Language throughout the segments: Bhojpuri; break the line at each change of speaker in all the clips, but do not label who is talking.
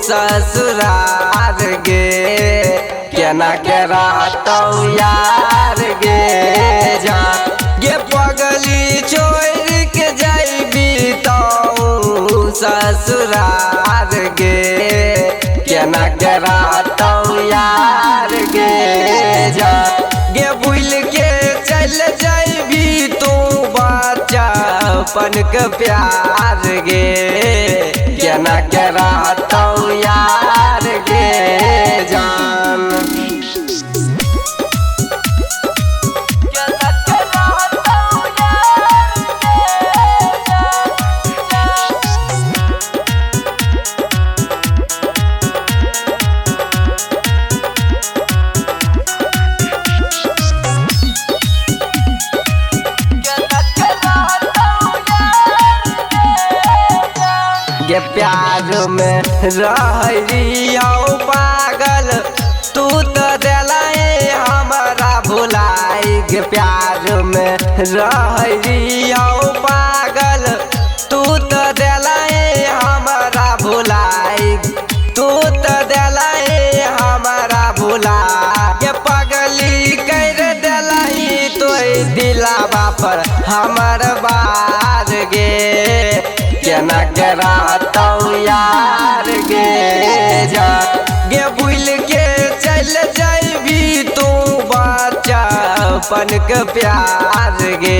ससुरार गे केना के रहतौ यार गे जान गे पगली छोड़ के जाइबी तो ससुरार गे केना के रहतौ यार गे जान गे भूल के चल जाइबी तू बचपन के प्यार गे केना के रहतौ यार गे जान गे प्यार में रहियो पागल तू तो दिलाए हमारा भुलाई गे प्यार में रहियो पागल तू तो दिलाए हमारा भुलाई तू तो दिलाए हमारा भुला गे पगली कर दिलाई तो दिलावा पर हमर बार गे केना के रहतौ यार गे जान गे भूल के चल जाइबी तू बचपन के प्यार गे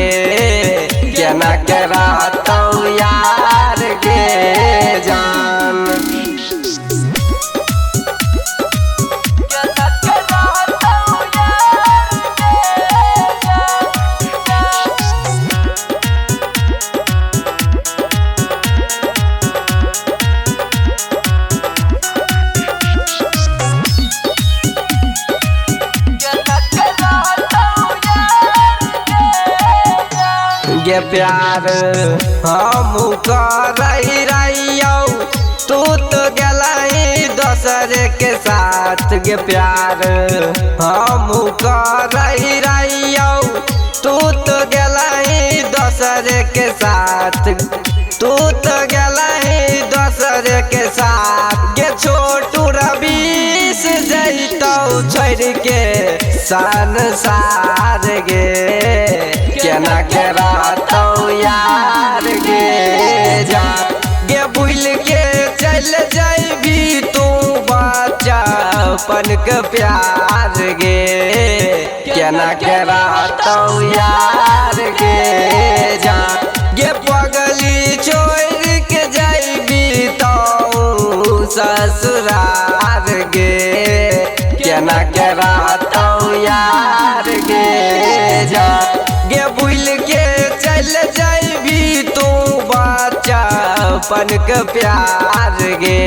केना के रहतौ यार गे जान गे प्यार हम करइयो तू तो गेलही दोसर के साथ गे प्यार हम करइयो तू तो गेलही दोसर के साथ तू तो गेलही दोसर के साथ गे छोटू रवीश जइतौ छोड़ के संसार गे केना के रहतौ यार गे जान गे भूल के चल जाइबी तू बचपन के प्यार गे केना के रहतौ यार गे जान गे पगली छोड़ के जाइबी तो ससुरार गे केना के रहतौ यार गे जान गे भूल के चल जाइबी तू बचपन के प्यार गे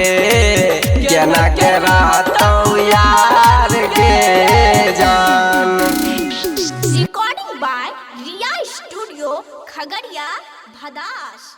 केना के रहतौ यार गे जान
recording by Riya studio Khagaria Bhadas.